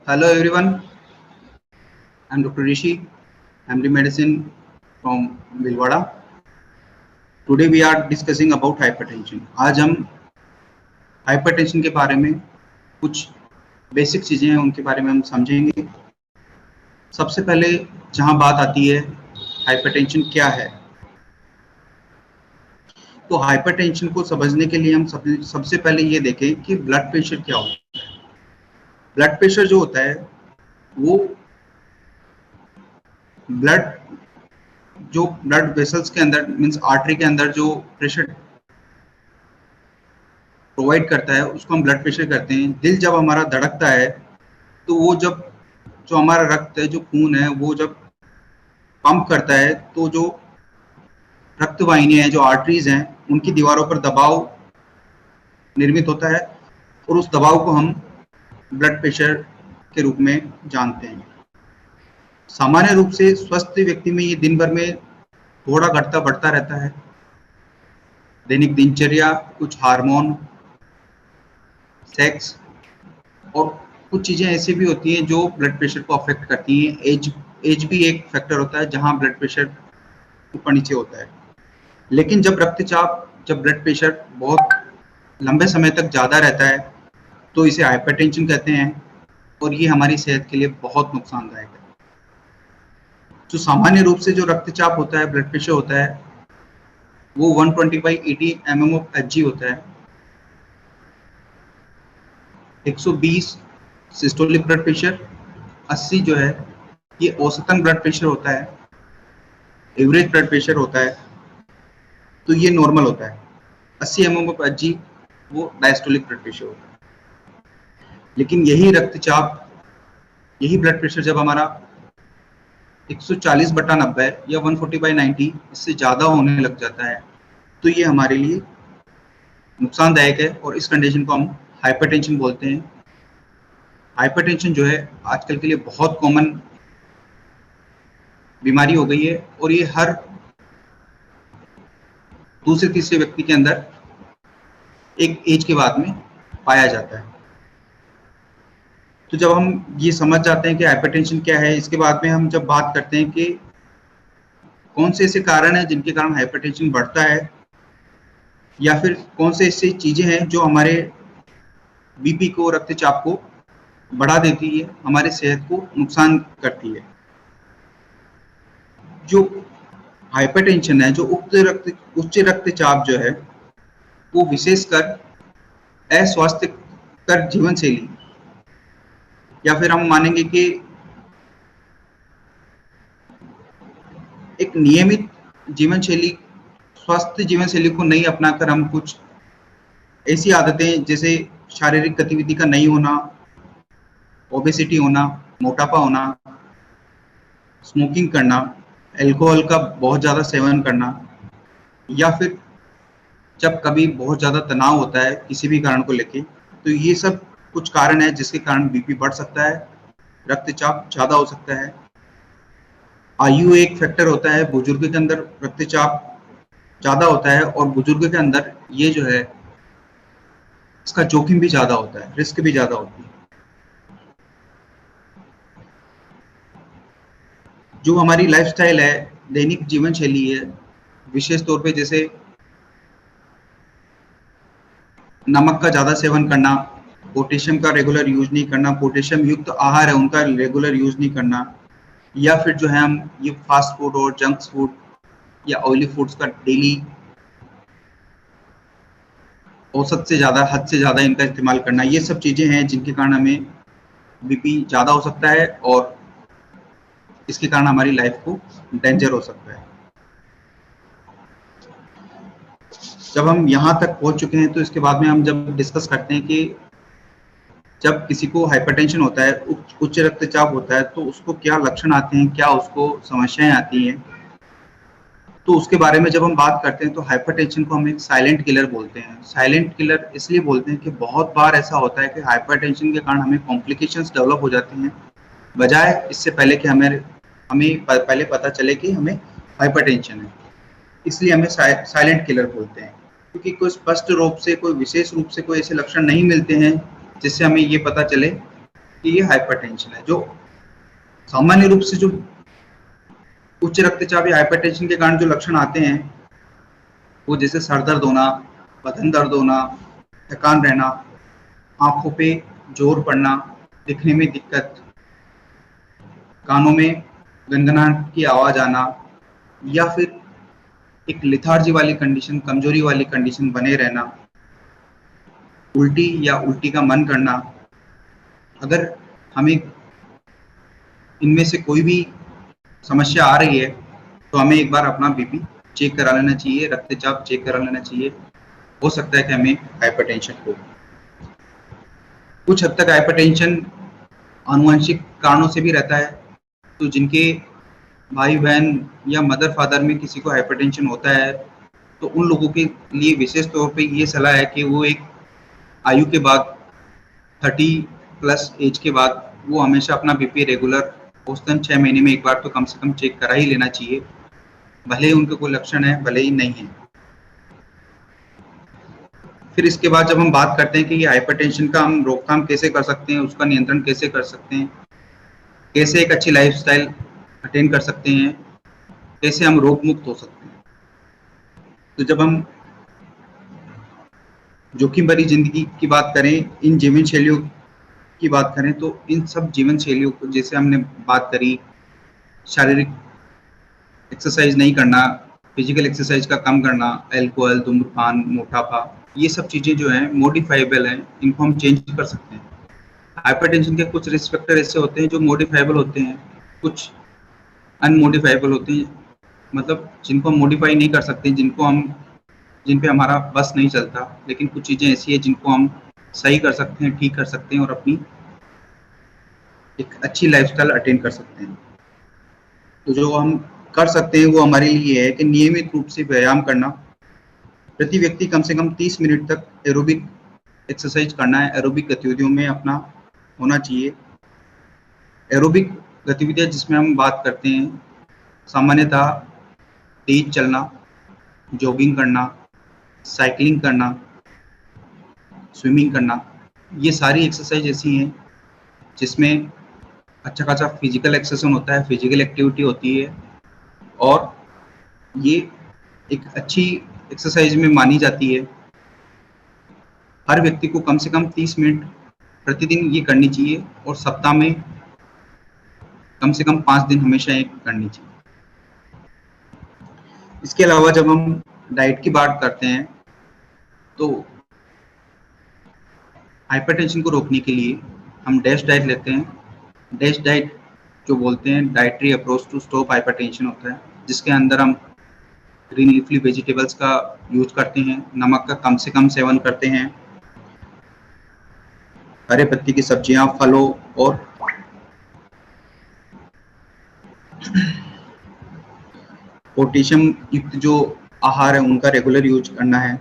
Hello everyone, I'm Dr. Rishi, MD Medicine from Bhilwara. Today we are discussing about hypertension. आज हम hypertension के बारे में कुछ बेसिक चीजें हैं उनके बारे में हम समझेंगे। सबसे पहले जहां बात आती है हाइपरटेंशन क्या है, तो हाइपरटेंशन को समझने के लिए हम सबसे पहले ये देखें कि ब्लड प्रेशर क्या होता है। ब्लड प्रेशर जो होता है वो ब्लड वेसल्स के अंदर मींस आर्टरी के अंदर जो प्रेशर प्रोवाइड करता है उसको हम ब्लड प्रेशर कहते हैं। दिल जब हमारा धड़कता है तो वो जो हमारा रक्त है, जो खून है, वो जब पंप करता है तो जो रक्त वाहिनियां हैं, जो आर्टरीज हैं, उनकी दीवारों पर दबाव निर्मित होता है और उस दबाव को हम ब्लड प्रेशर के रूप में जानते हैं। सामान्य रूप से स्वस्थ व्यक्ति में ये दिन भर में थोड़ा घटता बढ़ता रहता है। दैनिक दिनचर्या, कुछ हार्मोन, सेक्स और कुछ चीजें ऐसी भी होती हैं जो ब्लड प्रेशर को अफेक्ट करती हैं। एज भी एक फैक्टर होता है जहां ब्लड प्रेशर ऊपर नीचे होता है। लेकिन जब ब्लड प्रेशर बहुत लंबे समय तक ज्यादा रहता है तो इसे हाइपरटेंशन कहते हैं और ये हमारी सेहत के लिए बहुत नुकसानदायक है। जो सामान्य रूप से जो रक्तचाप होता है, ब्लड प्रेशर होता है, वो 120/80 mmHg होता है। 120 सिस्टोलिक ब्लड प्रेशर, 80 जो है ये औसतन ब्लड प्रेशर होता है, एवरेज ब्लड प्रेशर होता है, तो ये नॉर्मल होता है। 80 mmHg वो डायस्टोलिक ब्लड प्रेशर होता है। लेकिन यही रक्तचाप, यही ब्लड प्रेशर जब हमारा 140/90 या 140/90 इससे ज्यादा होने लग जाता है तो ये हमारे लिए नुकसानदायक है और इस कंडीशन को हम हाइपरटेंशन बोलते हैं। हाइपरटेंशन जो है आजकल के लिए बहुत कॉमन बीमारी हो गई है और ये हर दूसरे तीसरे व्यक्ति के अंदर एक एज के बाद में पाया जाता है। तो जब हम ये समझ जाते हैं कि हाइपरटेंशन क्या है, इसके बाद में हम जब बात करते हैं कि कौन से ऐसे कारण हैं जिनके कारण हाइपरटेंशन बढ़ता है या फिर कौन से ऐसी चीजें हैं जो हमारे बीपी को, रक्तचाप को बढ़ा देती है, हमारे सेहत को नुकसान करती है। जो हाइपरटेंशन है, जो उच्च रक्तचाप जो है, वो विशेषकर अस्वास्थ्यकर जीवन शैली या फिर हम मानेंगे कि एक नियमित जीवन शैली, स्वस्थ जीवन शैली को नहीं अपनाकर हम कुछ ऐसी आदतें जैसे शारीरिक गतिविधि का नहीं होना, ओबेसिटी होना, मोटापा होना, स्मोकिंग करना, अल्कोहल का बहुत ज़्यादा सेवन करना, या फिर जब कभी बहुत ज़्यादा तनाव होता है किसी भी कारण को लेके, तो ये सब कुछ कारण है जिसके कारण बीपी बढ़ सकता है, रक्तचाप ज़्यादा हो सकता है। आयु एक फैक्टर होता है। बुजुर्ग के अंदर रक्तचाप ज़्यादा होता है और बुजुर्ग के अंदर ये जो है इसका जोखिम भी ज़्यादा होता है, रिस्क भी ज़्यादा होती है। जो हमारी लाइफस्टाइल है, दैनिक जीवन शैली है, विशेष तौर पे जैसे नमक का ज़्यादा सेवन करना, पोटेशियम का रेगुलर यूज नहीं करना, पोटेशियम युक्त आहार है उनका रेगुलर यूज नहीं करना, या फिर जो है हम ये फास्ट फूड और जंक फूड या ऑयली फूड्स का डेली औसत से ज़्यादा, हद से ज़्यादा इनका इस्तेमाल करना, ये सब चीज़ें हैं जिनके कारण हमें बीपी ज़्यादा हो सकता है और इसके कारण हमारी लाइफ को डेंजर हो सकता है। जब हम यहाँ तक पहुँच चुके हैं तो इसके बाद में हम जब डिस्कस करते हैं कि जब किसी को हाइपरटेंशन होता है, उच्च रक्तचाप होता है, तो उसको क्या लक्षण आते हैं, क्या उसको समस्याएं आती हैं, तो उसके बारे में जब हम बात करते हैं तो हाइपरटेंशन को हम एक साइलेंट किलर बोलते हैं। साइलेंट किलर इसलिए बोलते हैं कि बहुत बार ऐसा होता है कि हाइपरटेंशन के कारण हमें कॉम्प्लिकेशंस डेवलप हो जाती हैं, बजाय इससे पहले कि हमें पहले पता चले कि हमें हाइपरटेंशन है। इसलिए हमें साइलेंट किलर बोलते हैं, क्योंकि कोई स्पष्ट रूप से, कोई विशेष रूप से कोई ऐसे लक्षण नहीं मिलते हैं जिससे हमें ये पता चले कि ये हाइपरटेंशन है। जो सामान्य रूप से जो उच्च रक्तचाप या हाइपरटेंशन के कारण जो लक्षण आते हैं वो जैसे सर दर्द होना, बदन दर्द होना, थकान रहना, आंखों पे जोर पड़ना, दिखने में दिक्कत, कानों में गनगनाहट की आवाज आना, या फिर एक लिथार्जी वाली कंडीशन, कमजोरी वाली कंडीशन बने रहना, उल्टी या उल्टी का मन करना। अगर हमें इनमें से कोई भी समस्या आ रही है तो हमें एक बार अपना बीपी चेक करा लेना चाहिए, रक्तचाप चेक करा लेना चाहिए। हो सकता है कि हमें हाइपरटेंशन हो। कुछ हद तक हाइपरटेंशन आनुवंशिक कारणों से भी रहता है। तो जिनके भाई बहन या मदर फादर में किसी को हाइपरटेंशन होता है तो उन लोगों के लिए विशेष तौर पे ये सलाह है कि वो एक आयु के बाद 30+ एज के बाद वो हमेशा अपना बीपी रेगुलर औसतन 6 महीने में एक बार तो कम से कम चेक करा ही लेना चाहिए, भले ही उनके कोई लक्षण है भले ही नहीं है। फिर इसके बाद जब हम बात करते हैं कि ये हाइपरटेंशन का हम रोकथाम कैसे कर सकते हैं, उसका नियंत्रण कैसे कर सकते हैं, कैसे एक अच्छी लाइफस्टाइल अटेन कर सकते हैं, कैसे हम रोग मुक्त हो सकते हैं। तो जब हम जोखिम भरी जिंदगी की बात करें, इन जीवन शैलियों की बात करें, तो इन सब जीवन शैलियों को जैसे हमने बात करी, शारीरिक एक्सरसाइज नहीं करना, फिजिकल एक्सरसाइज का कम करना, अल्कोहल, धूम्रपान, मोटापा, ये सब चीजें जो हैं मॉडिफाइबल हैं, इनको हम चेंज कर सकते हैं। हाइपरटेंशन के कुछ रिस्क फैक्टर ऐसे होते हैं जो मॉडिफाइबल होते हैं, कुछ अनमोडिफाइबल होते हैं, मतलब जिनको हम मॉडिफाई नहीं कर सकते, जिन पे हमारा बस नहीं चलता। लेकिन कुछ चीजें ऐसी है जिनको हम सही कर सकते हैं, ठीक कर सकते हैं और अपनी एक अच्छी लाइफस्टाइल अटेन कर सकते हैं। तो जो हम कर सकते हैं वो हमारे लिए है कि नियमित रूप से व्यायाम करना, प्रति व्यक्ति कम से कम 30 मिनट तक एरोबिक एक्सरसाइज करना है, एरोबिक गतिविधियों में अपना होना चाहिए। एरोबिक गतिविधियां जिसमें हम बात करते हैं सामान्यतः तेज चलना, जॉगिंग करना, साइकिलिंग करना, स्विमिंग करना, ये सारी एक्सरसाइज ऐसी हैं जिसमें अच्छा खासा फिजिकल एक्सरसाइज होता है, फिजिकल एक्टिविटी होती है और ये एक अच्छी एक्सरसाइज में मानी जाती है। हर व्यक्ति को कम से कम 30 मिनट प्रतिदिन ये करनी चाहिए और सप्ताह में कम से कम 5 दिन हमेशा ये करनी चाहिए। इसके अलावा जब हम डाइट की बात करते हैं तो हाइपरटेंशन को रोकने के लिए हम डैश डाइट लेते हैं। डैश डाइट जो बोलते हैं dietary approach to stop hypertension होता है, जिसके अंदर हम ग्रीन लीफी वेजिटेबल्स का यूज करते हैं, नमक का कम से कम सेवन करते हैं, हरे पत्ती की सब्जियां, फलों और पोटेशियम युक्त जो आहार है उनका रेगुलर यूज करना है।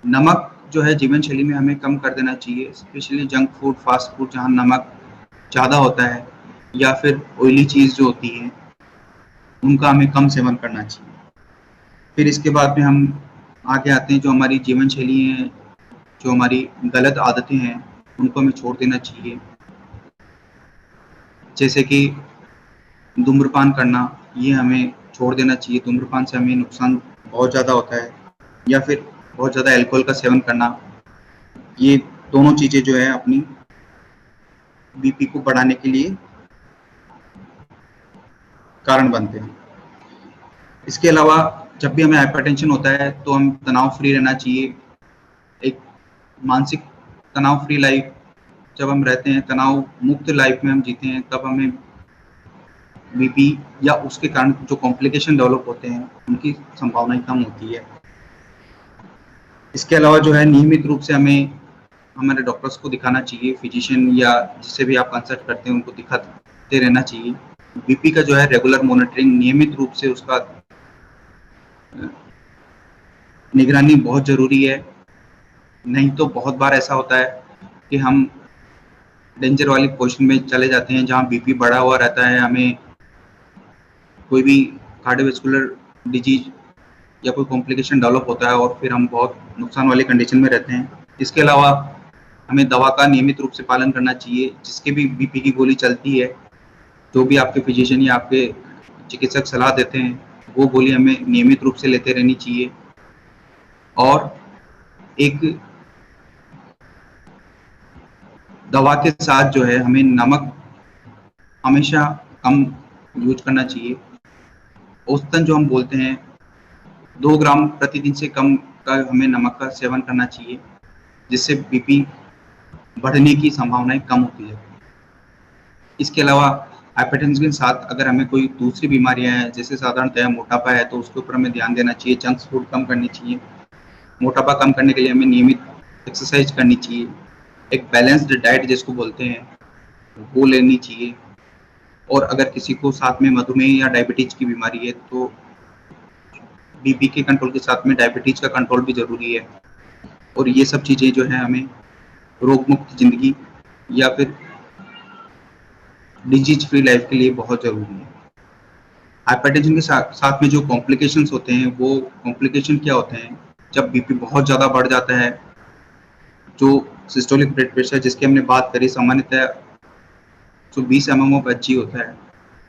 नमक जो है जीवन शैली में हमें कम कर देना चाहिए, specially junk food, fast food जहाँ नमक ज़्यादा होता है या फिर ऑयली चीज़ जो होती है उनका हमें कम सेवन करना चाहिए। फिर इसके बाद में हम आगे आते हैं जो हमारी जीवन शैली है, जो हमारी गलत आदतें हैं उनको हमें छोड़ देना चाहिए, जैसे कि धूम्रपान करना, ये हमें छोड़ देना चाहिए। धूम्रपान से हमें नुकसान बहुत ज़्यादा होता है, या फिर बहुत ज़्यादा अल्कोहल का सेवन करना, ये दोनों चीज़ें जो है अपनी बीपी को बढ़ाने के लिए कारण बनते हैं। इसके अलावा जब भी हमें हाइपरटेंशन होता है तो हम तनाव फ्री रहना चाहिए। एक मानसिक तनाव फ्री लाइफ जब हम रहते हैं, तनाव मुक्त लाइफ में हम जीते हैं, तब हमें बीपी या उसके कारण जो कॉम्प्लिकेशन डेवलप होते हैं उनकी संभावना कम होती है। इसके अलावा जो है नियमित रूप से हमें हमारे डॉक्टर्स को दिखाना चाहिए, फिजिशियन या जिससे भी आप कंसल्ट करते हैं उनको दिखाते रहना चाहिए। बीपी का जो है रेगुलर मॉनिटरिंग, नियमित रूप से उसका निगरानी बहुत ज़रूरी है। नहीं तो बहुत बार ऐसा होता है कि हम डेंजर वाली पोजीशन में चले जाते हैं जहाँ बीपी बढ़ा हुआ रहता है, हमें कोई भी कार्डियोवैस्कुलर डिजीज या कोई कॉम्प्लिकेशन डेवलप होता है और फिर हम बहुत नुकसान वाली कंडीशन में रहते हैं। इसके अलावा हमें दवा का नियमित रूप से पालन करना चाहिए। जिसके भी बीपी की गोली चलती है, जो भी आपके फिजिशियन या आपके चिकित्सक सलाह देते हैं, वो गोली हमें नियमित रूप से लेते रहनी चाहिए। और एक दवा के साथ जो है हमें नमक हमेशा कम यूज करना चाहिए। औसतन जो हम बोलते हैं 2 ग्राम प्रतिदिन से कम का हमें नमक का सेवन करना चाहिए, जिससे बीपी बढ़ने की संभावनाएं कम होती है। इसके अलावा हाइपरटेंशन के साथ अगर हमें कोई दूसरी बीमारियां हैं, जैसे साधारणतः मोटापा है, तो उसके ऊपर हमें ध्यान देना चाहिए। जंक फूड कम करनी चाहिए। मोटापा कम करने के लिए हमें नियमित एक्सरसाइज करनी चाहिए। एक बैलेंस्ड डाइट जिसको बोलते हैं वो लेनी चाहिए। और अगर किसी को साथ में मधुमेह या डायबिटीज की बीमारी है, तो बीपी के कंट्रोल के साथ में डायबिटीज का कंट्रोल भी जरूरी है। और ये सब चीजें जो है हमें रोग मुक्त जिंदगी या फिर डिजीज फ्री लाइफ के लिए बहुत जरूरी है। हाइपरटेंशन के साथ में जो कॉम्प्लिकेशंस होते हैं, वो कॉम्प्लिकेशन क्या होते हैं? जब बीपी बहुत ज़्यादा बढ़ जाता है, जो सिस्टोलिक ब्लड प्रेशर जिसकी हमने बात करी, सामान्यतः जो 20 mm ऑफ HG होता है,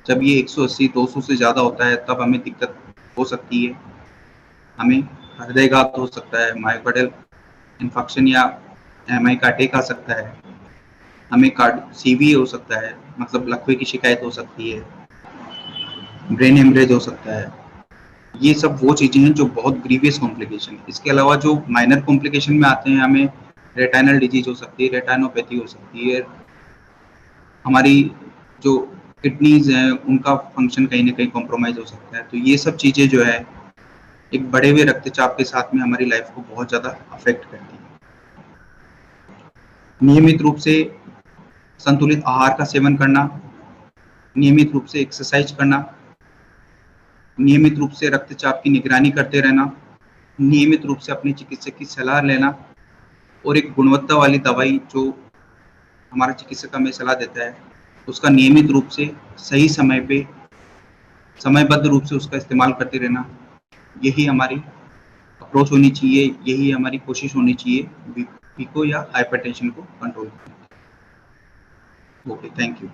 जब ये 180-200 से ज़्यादा होता है, तब हमें दिक्कत हो सकती है। हमें हृदयघात हो सकता है, मायोकार्डियल इन्फेक्शन या MI का अटैक आ सकता है। हमें CV हो सकता है, मतलब लकवे की शिकायत हो सकती है, ब्रेन हेमरेज हो सकता है। ये सब वो चीज़ें हैं जो बहुत ग्रीवियस कॉम्प्लिकेशन। इसके अलावा जो माइनर कॉम्प्लिकेशन में आते हैं, हमें रेटाइनल डिजीज हो सकती है, रेटाइनोपैथी हो सकती है, हमारी जो किडनीज हैं उनका फंक्शन कहीं ना कहीं कॉम्प्रोमाइज हो सकता है। तो ये सब चीज़ें जो है एक बढ़े हुए रक्तचाप के साथ में हमारी लाइफ को बहुत ज़्यादा अफेक्ट करती है। नियमित रूप से संतुलित आहार का सेवन करना, नियमित रूप से एक्सरसाइज करना, नियमित रूप से रक्तचाप की निगरानी करते रहना, नियमित रूप से अपने चिकित्सक की सलाह लेना, और एक गुणवत्ता वाली दवाई जो हमारा चिकित्सक हमें सलाह देता है उसका नियमित रूप से सही समय पे समयबद्ध रूप से उसका इस्तेमाल करते रहना, यही हमारी अप्रोच होनी चाहिए, यही हमारी कोशिश होनी चाहिए बीपी को या हाइपरटेंशन को कंट्रोल करने की। Okay, thank you.